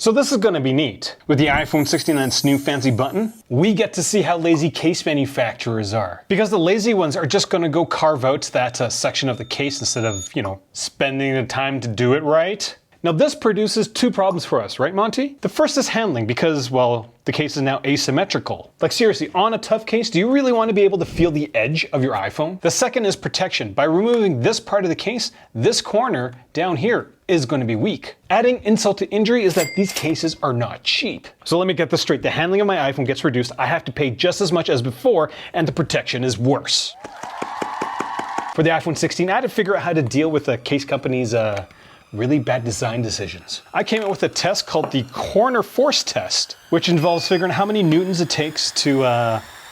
So this is gonna be neat. With the iPhone 16 and its new fancy button, we get to see how lazy case manufacturers are. Because the lazy ones are just gonna go carve out that section of the case instead of, spending the time to do it right. Now this produces two problems for us, right Monty? The first is handling because, well, the case is now asymmetrical. Like seriously, on a tough case, do you really want to be able to feel the edge of your iPhone? The second is protection. By removing this part of the case, this corner down here is going to be weak. Adding insult to injury is that these cases are not cheap. So let me get this straight. The handling of my iPhone gets reduced. I have to pay just as much as before, and the protection is worse. For the iPhone 16, I had to figure out how to deal with the case company's really bad design decisions. I came up with a test called the corner force test, which involves figuring how many newtons it takes to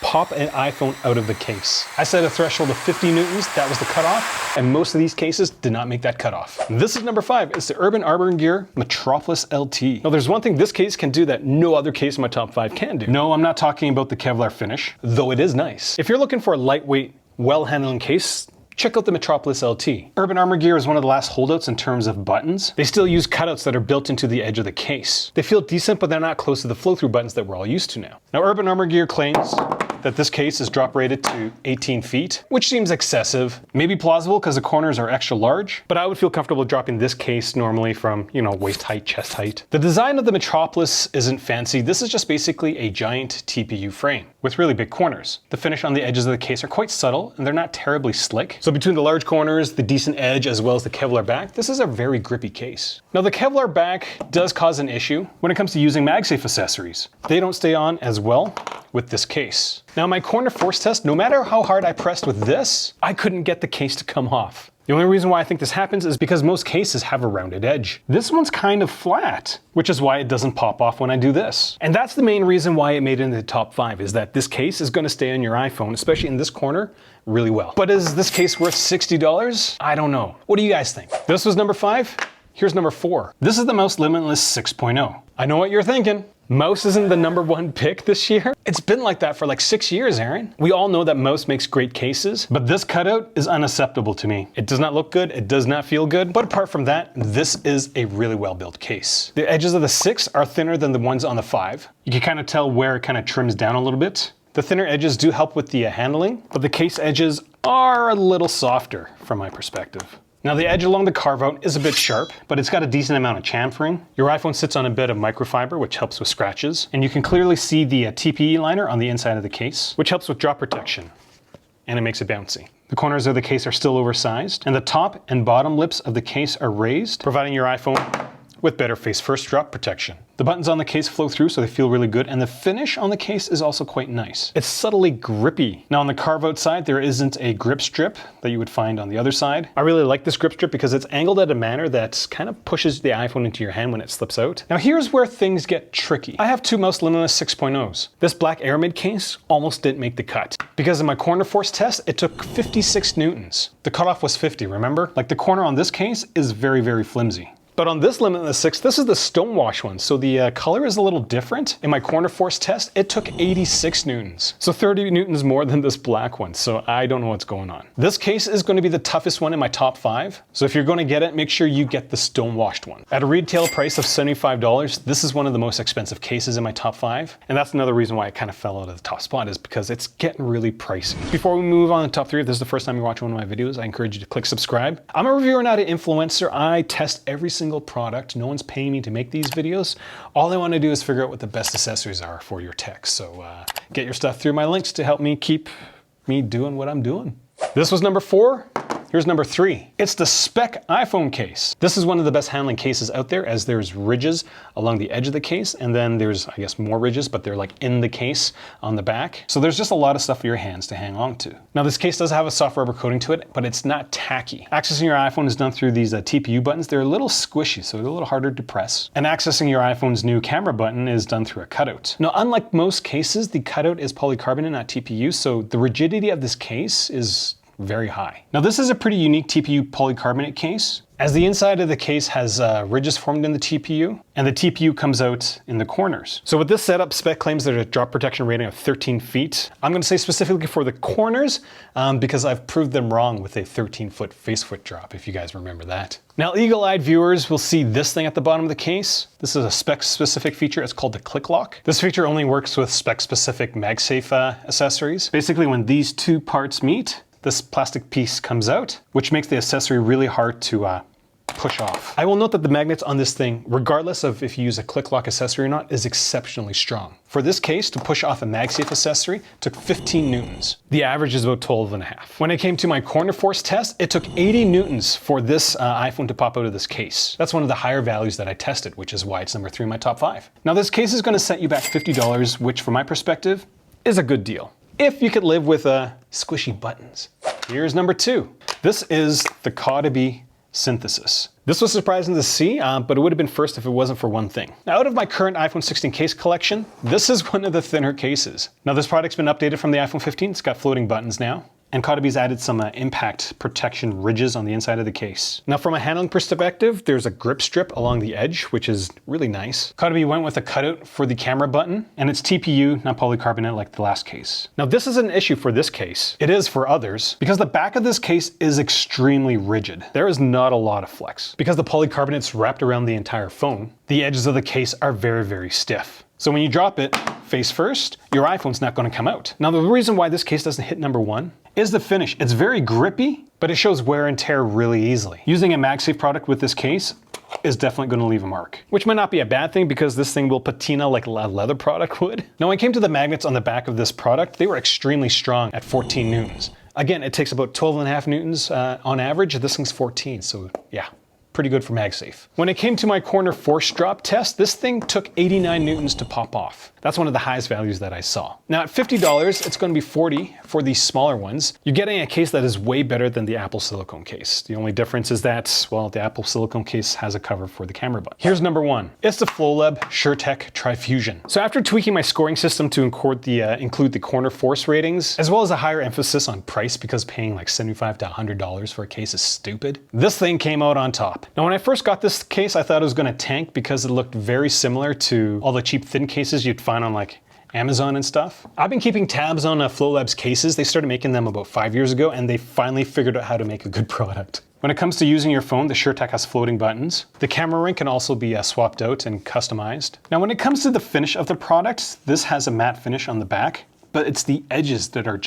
pop an iPhone out of the case. I set a threshold of 50 newtons, that was the cutoff, and most of these cases did not make that cutoff. This is number 5, it's the Urban Armor Metropolis LT. Now there's one thing this case can do that no other case in my top 5 can do. No, I'm not talking about the Kevlar finish, though it is nice. If you're looking for a lightweight, well-handling case, check out the Metropolis LT. Urban Armor Gear is one of the last holdouts in terms of buttons. They still use cutouts that are built into the edge of the case. They feel decent, but they're not close to the flow-through buttons that we're all used to now. Now Urban Armor Gear claims that this case is drop rated to 18 feet, which seems excessive. Maybe plausible because the corners are extra large, but I would feel comfortable dropping this case normally from, waist height, chest height. The design of the Metropolis isn't fancy. This is just basically a giant TPU frame with really big corners. The finish on the edges of the case are quite subtle and they're not terribly slick. So between the large corners, the decent edge, as well as the Kevlar back, this is a very grippy case. Now the Kevlar back does cause an issue when it comes to using MagSafe accessories. They don't stay on as well with this case. Now my corner force test, no matter how hard I pressed with this, I couldn't get the case to come off. The only reason why I think this happens is because most cases have a rounded edge. This one's kind of flat, which is why it doesn't pop off when I do this. And that's the main reason why it made it into the top 5, is that this case is gonna stay on your iPhone, especially in this corner, really well. But is this case worth $60? I don't know. What do you guys think? This was number 5. Here's number 4. This is the Mouse Limitless 6.0. I know what you're thinking. Mouse isn't the number 1 pick this year? It's been like that for like 6 years, Aaron. We all know that Mouse makes great cases, but this cutout is unacceptable to me. It does not look good, it does not feel good, but apart from that, this is a really well-built case. The edges of the 6 are thinner than the ones on the 5. You can kind of tell where it kind of trims down a little bit. The thinner edges do help with the handling, but the case edges are a little softer from my perspective. Now the edge along the carve-out is a bit sharp, but it's got a decent amount of chamfering. Your iPhone sits on a bit of microfiber, which helps with scratches. And you can clearly see the TPE liner on the inside of the case, which helps with drop protection. And it makes it bouncy. The corners of the case are still oversized, and the top and bottom lips of the case are raised, providing your iPhone with better face-first drop protection. The buttons on the case flow through, so they feel really good, and the finish on the case is also quite nice. It's subtly grippy. Now on the carve-out side, there isn't a grip strip that you would find on the other side. I really like this grip strip because it's angled at a manner that kind of pushes the iPhone into your hand when it slips out. Now here's where things get tricky. I have 2 Mouse Limitless 6.0s. This black Aramid case almost didn't make the cut. Because in my corner force test, it took 56 newtons. The cutoff was 50, remember? Like the corner on this case is very, very flimsy. But on this Limitless 6, this is the stonewash one, so the color is a little different. In my corner force test, it took 86 newtons. So 30 newtons more than this black one, so I don't know what's going on. This case is going to be the toughest one in my top 5, so if you're going to get it, make sure you get the stonewashed one. At a retail price of $75, this is one of the most expensive cases in my top 5, and that's another reason why it kind of fell out of the top spot, is because it's getting really pricey. Before we move on to the top 3, if this is the first time you're watching one of my videos, I encourage you to click subscribe. I'm a reviewer, not an influencer. I test every single product. No one's paying me to make these videos. All I want to do is figure out what the best accessories are for your tech. So get your stuff through my links to help me keep me doing what I'm doing. This was number 4. Here's number 3. It's the Spec iPhone case. This is one of the best handling cases out there, as there's ridges along the edge of the case, and then there's, I guess, more ridges, but they're like in the case on the back. So there's just a lot of stuff for your hands to hang on to. Now this case does have a soft rubber coating to it, but it's not tacky. Accessing your iPhone is done through these TPU buttons. They're a little squishy, so they're a little harder to press. And accessing your iPhone's new camera button is done through a cutout. Now, unlike most cases, the cutout is polycarbonate, not TPU, so the rigidity of this case is very high. Now this is a pretty unique TPU polycarbonate case, as the inside of the case has ridges formed in the TPU, and the TPU comes out in the corners. So with this setup, spec claims there's a drop protection rating of 13 feet. I'm gonna say specifically for the corners, because I've proved them wrong with a 13-foot facefoot drop, if you guys remember that. Now, eagle-eyed viewers will see this thing at the bottom of the case. This is a spec-specific feature. It's called the click lock. This feature only works with spec-specific MagSafe accessories. Basically, when these two parts meet, this plastic piece comes out, which makes the accessory really hard to push off. I will note that the magnets on this thing, regardless of if you use a click lock accessory or not, is exceptionally strong. For this case, to push off a MagSafe accessory took 15 newtons. The average is about 12.5. When it came to my corner force test, it took 80 newtons for this iPhone to pop out of this case. That's one of the higher values that I tested, which is why it's number 3 in my top 5. Now this case is gonna set you back $50, which from my perspective is a good deal, if you could live with squishy buttons. Here's number 2. This is the Kodabi Synthesis. This was surprising to see, but it would have been first if it wasn't for one thing. Now, out of my current iPhone 16 case collection, this is one of the thinner cases. Now, this product's been updated from the iPhone 15. It's got floating buttons now. And Kodabi's added some impact protection ridges on the inside of the case. Now from a handling perspective, there's a grip strip along the edge, which is really nice. Kodabi went with a cutout for the camera button, and it's TPU, not polycarbonate like the last case. Now this is an issue for this case. It is for others, because the back of this case is extremely rigid. There is not a lot of flex. Because the polycarbonate's wrapped around the entire phone, the edges of the case are very, very stiff. So when you drop it face first, your iPhone's not going to come out. Now the reason why this case doesn't hit number 1 is the finish. It's very grippy, but it shows wear and tear really easily. Using a MagSafe product with this case is definitely going to leave a mark, which might not be a bad thing because this thing will patina like a leather product would. Now when it came to the magnets on the back of this product, they were extremely strong at 14 newtons. Again, it takes about 12.5 newtons on average. This thing's 14, so yeah. Pretty good for MagSafe. When it came to my corner force drop test, this thing took 89 newtons to pop off. That's one of the highest values that I saw. Now at $50, it's gonna be 40 for these smaller ones. You're getting a case that is way better than the Apple silicone case. The only difference is that, well, the Apple silicone case has a cover for the camera button. Here's number 1. It's the FlowLab SureTech Trifusion. So after tweaking my scoring system to include the corner force ratings, as well as a higher emphasis on price because paying like $75 to $100 for a case is stupid, this thing came out on top. Now when I first got this case, I thought it was gonna tank because it looked very similar to all the cheap thin cases you'd find on like Amazon and stuff. I've been keeping tabs on FlowLab's cases. They started making them about 5 years ago and they finally figured out how to make a good product. When it comes to using your phone, the SureTech has floating buttons. The camera ring can also be swapped out and customized. Now when it comes to the finish of the product, this has a matte finish on the back, but it's the edges that are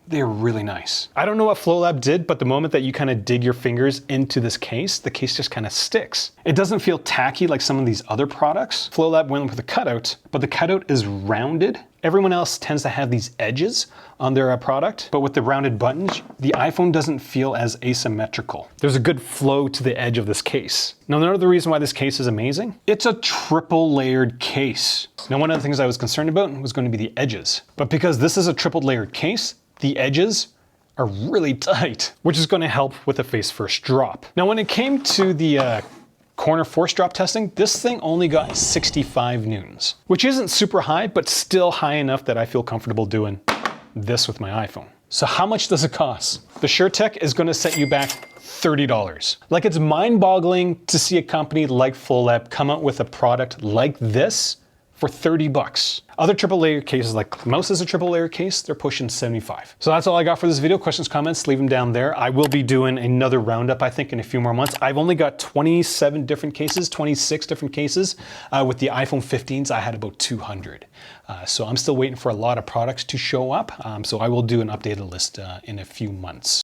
they're really nice. I don't know what FlowLab did, but the moment that you kind of dig your fingers into this case, the case just kind of sticks. It doesn't feel tacky like some of these other products. FlowLab went with a cutout, but the cutout is rounded. Everyone else tends to have these edges on their product, but with the rounded buttons, the iPhone doesn't feel as asymmetrical. There's a good flow to the edge of this case. Now, another reason why this case is amazing, it's a triple layered case. Now, one of the things I was concerned about was going to be the edges, but because this is a triple layered case, the edges are really tight, which is going to help with a face first drop. Now, when it came to the corner force drop testing, this thing only got 65 newtons, which isn't super high, but still high enough that I feel comfortable doing this with my iPhone. So how much does it cost? The SureTech is going to set you back $30. Like, it's mind-boggling to see a company like FlowLab come out with a product like this for 30 bucks. Other triple layer cases, like Mouse is a triple layer case, they're pushing 75. So that's all I got for this video. Questions, comments, leave them down there. I will be doing another roundup, I think, in a few more months. I've only got 27 different cases, 26 different cases. With the iPhone 15s, I had about 200. So I'm still waiting for a lot of products to show up. So I will do an updated list in a few months.